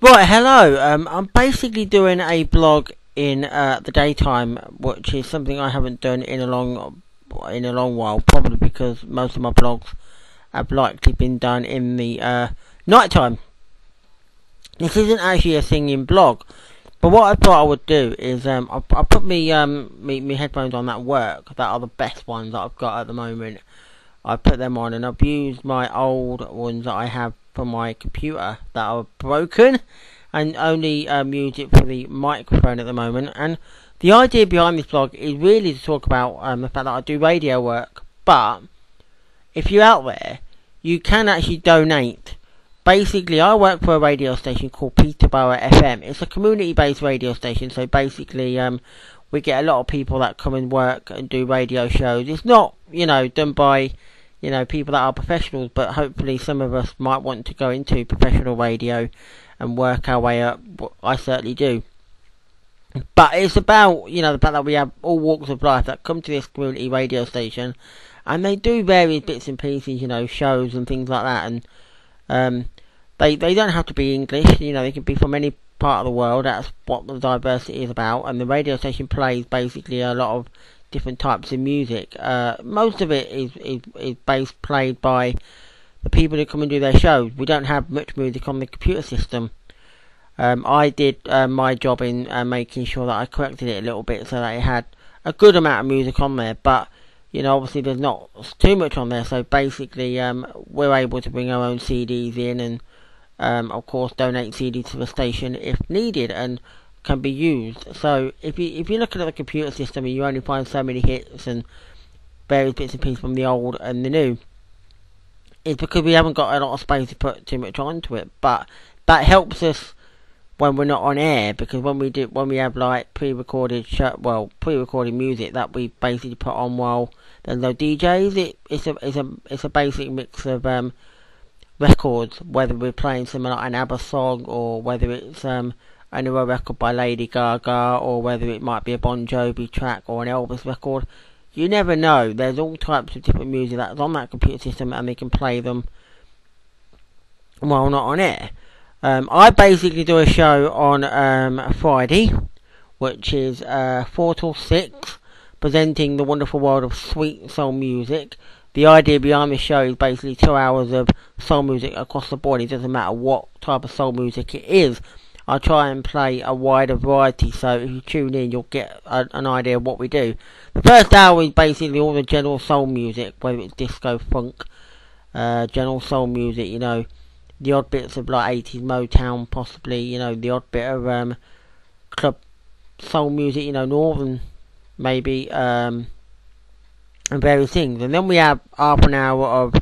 Right, hello. I'm basically doing a blog in the daytime, which is something I haven't done in a long while. Probably because most of my blogs have likely been done in the nighttime. This isn't actually a singing blog, but what I thought I would do is I put me headphones on that work. That are the best ones that I've got at the moment. I put them on, and I've used my old ones that I have from my computer that are broken, and only use it for the microphone at the moment. And the idea behind this blog is really to talk about the fact that I do radio work. But if you're out there, you can actually donate. Basically, I work for a radio station called Peterborough FM. It's a community-based radio station, so basically we get a lot of people that come and work and do radio shows. It's not, done by people that are professionals, but hopefully some of us might want to go into professional radio and work our way up. I certainly do. But it's about, the fact that we have all walks of life that come to this community radio station, and they do various bits and pieces, shows and things like that, and they don't have to be English, they can be from any part of the world. That's what the diversity is about, and the radio station plays basically a lot of different types of music. Most of it is played by the people who come and do their shows. We don't have much music on the computer system. I did my job in making sure that I corrected it a little bit so that it had a good amount of music on there, but obviously there's not too much on there, so basically we're able to bring our own CDs in and of course donate CDs to the station if needed and can be used. So if you're looking at the computer system and you only find so many hits and various bits and pieces from the old and the new, it's because we haven't got a lot of space to put too much onto it. But that helps us when we're not on air, because when we have like pre-recorded music that we basically put on while there's no DJs, it's a basic mix of records, whether we're playing something like an ABBA song, or whether it's a newer record by Lady Gaga, or whether it might be a Bon Jovi track or an Elvis record. You never know. There's all types of different music that's on that computer system, and they can play them while not on air. I basically do a show on Friday, which is 4 till 6, presenting the wonderful world of sweet soul music. The idea behind the show is basically 2 hours of soul music across the board. It doesn't matter what type of soul music it is. I try and play a wider variety, so if you tune in, you'll get an idea of what we do. The first hour is basically all the general soul music, whether it's disco, funk, general soul music, the odd bits of like 80s Motown, possibly, the odd bit of club soul music, northern, maybe, and various things. And then we have half an hour of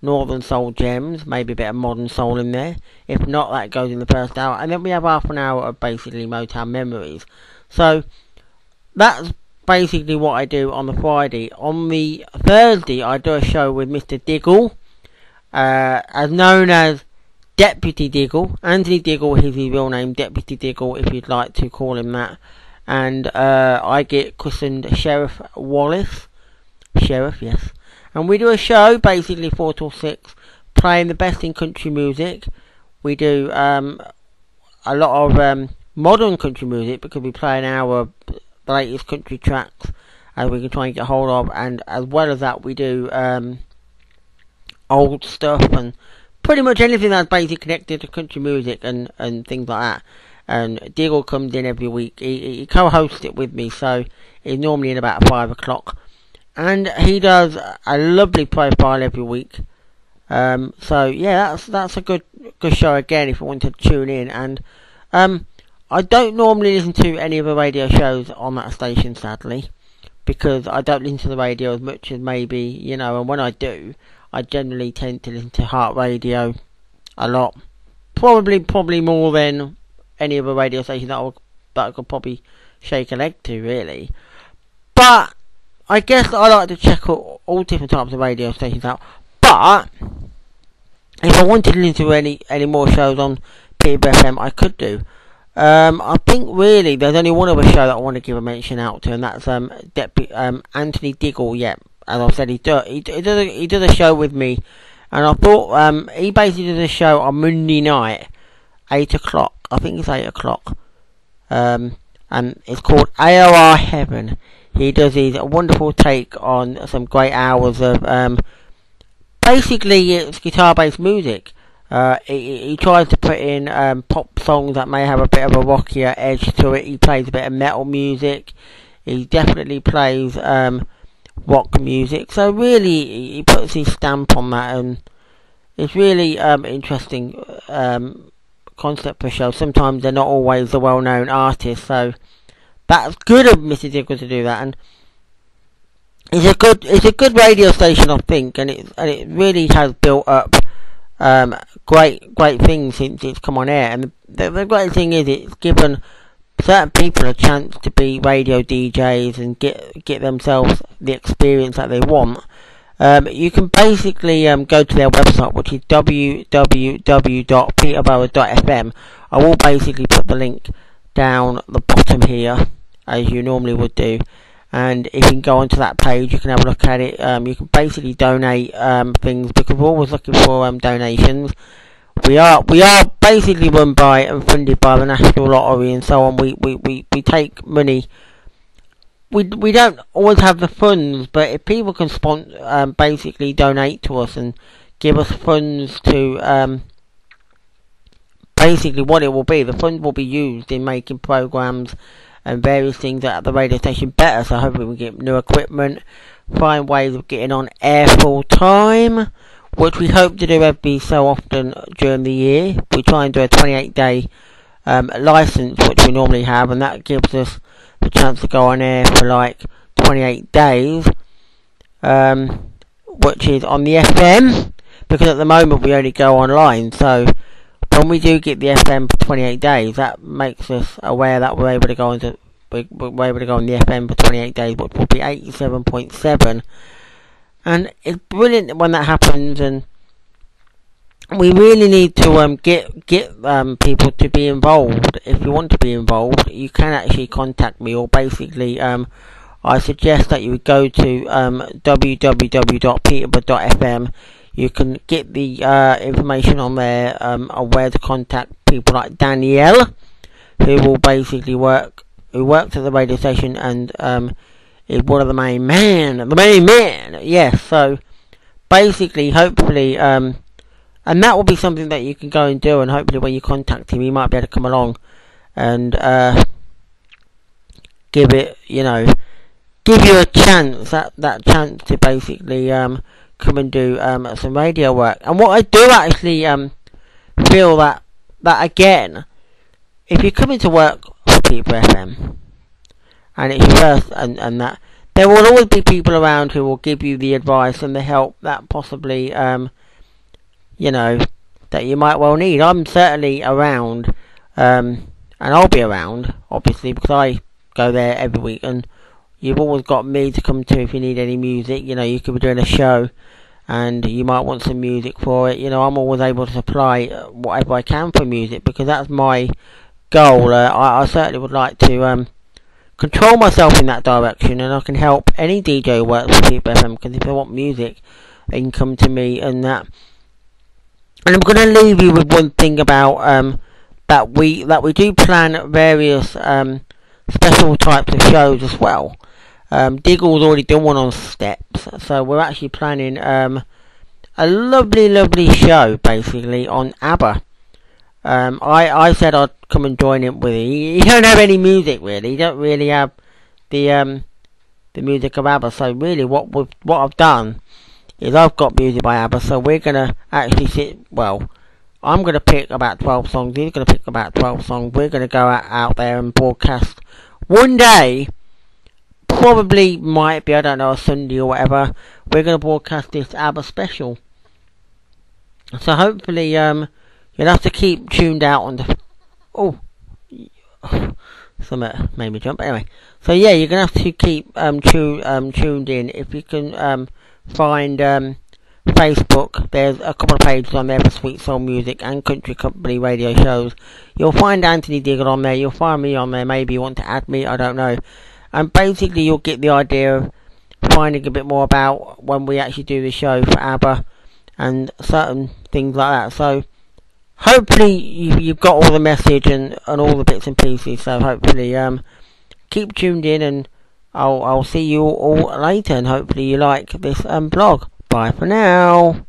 northern soul gems, maybe a bit of modern soul in there. If not, that goes in the first hour. And then we have half an hour of basically Motown memories. So that's basically what I do on the Friday. On the Thursday, I do a show with Mr. Diggle, as known as Deputy Diggle. Anthony Diggle is his real name, Deputy Diggle, if you'd like to call him that. And I get christened Sheriff Wallace. Sheriff, yes. And we do a show, basically 4 till 6, playing the best in country music. We do a lot of modern country music, because we play an hour of the latest country tracks as we can try and get hold of, and as well as that we do old stuff and pretty much anything that's basically connected to country music and things like that. And Diggle comes in every week. He co-hosts it with me, so he's normally in about 5 o'clock. And he does a lovely profile every week. So yeah, that's a good show again if you want to tune in. And I don't normally listen to any of the radio shows on that station, sadly, because I don't listen to the radio as much as maybe, and when I do, I generally tend to listen to Heart Radio a lot. Probably more than any other radio station that I could probably shake a leg to, really. But I guess I like to check all different types of radio stations out. But if I wanted to listen to any more shows on Peterborough FM, I could do. I think really there's only one other show that I want to give a mention out to, and that's Anthony Diggle. Yeah, as I said, he does a show with me, and I thought he basically does a show on Monday night, 8 o'clock. I think it's 8 o'clock. And it's called AOR Heaven. He does his wonderful take on some great hours of basically it's guitar-based music. He tries to put in pop songs that may have a bit of a rockier edge to it. He plays a bit of metal music. He definitely plays rock music. So really, he puts his stamp on that, and it's really interesting concept for a show. Sometimes they're not always the well-known artists, so that's good of Mr. Diggle to do that. And it's a good radio station, I think, and it really has built up great things since it's come on air. And the great thing is it's given certain people a chance to be radio DJs and get themselves the experience that they want. You can basically go to their website, which is www.peterborough.fm. I will basically put the link down the bottom here, as you normally would do. And if you can go onto that page, you can have a look at it. You can basically donate things, because we're always looking for donations. We are basically run by and funded by the National Lottery and so on. We take money. We don't always have the funds, but if people can basically donate to us and give us funds to basically what it will be. The funds will be used in making programs and various things at the radio station better. So hopefully we get new equipment, find ways of getting on air full time, which we hope to do every so often during the year. We try and do a 28-day license, which we normally have, and that gives us the chance to go on air for like 28 days, which is on the FM, because at the moment we only go online. So when we do get the FM for 28 days, that makes us aware that we're able to go on the FM for 28 days, which will be 87.7. And it's brilliant when that happens, and we really need to get people to be involved. If you want to be involved, you can actually contact me, or basically I suggest that you would go to www.peterborough.fm. You can get the information on there on where to contact people like Danielle, who will basically works at the radio station and is one of the main man. Yes, so basically, hopefully, and that will be something that you can go and do, and hopefully when you contact him, he might be able to come along and give you a chance, that chance to basically come and do some radio work. And what I do actually feel that again, if you're coming to work for Peterborough FM and it's your first and that, there will always be people around who will give you the advice and the help that possibly that you might well need. I'm certainly around, and I'll be around obviously, because I go there every week, and you've always got me to come to if you need any music. You could be doing a show and you might want some music for it. I'm always able to supply whatever I can for music, because that's my goal. I certainly would like to control myself in that direction, and I can help any DJ who works for People FM, because if they want music, they can come to me and that. And I'm going to leave you with one thing about that we do plan various special types of shows as well. Diggle's already done one on steps, so we're actually planning a lovely show basically on ABBA. I said I'd come and join in with it. He don't have any music really. He don't really have the music of ABBA. So really, what I've done is I've got music by ABBA. So we're gonna actually I'm gonna pick about 12 songs. He's gonna pick about 12 songs. We're gonna go out there and broadcast one day. Probably might be, I don't know, a Sunday or whatever. We're gonna broadcast this ABBA special. So hopefully, you'll have to keep tuned out on the. Something made me jump. Anyway, so yeah, you're gonna have to keep tuned in. If you can find Facebook, there's a couple of pages on there for Sweet Soul Music and Country Company radio shows. You'll find Anthony Diggle on there. You'll find me on there. Maybe you want to add me. I don't know. And basically, you'll get the idea of finding a bit more about when we actually do the show for ABBA and certain things like that. So hopefully you've got all the message and all the bits and pieces. So hopefully keep tuned in, and I'll see you all later, and hopefully you like this blog. Bye for now.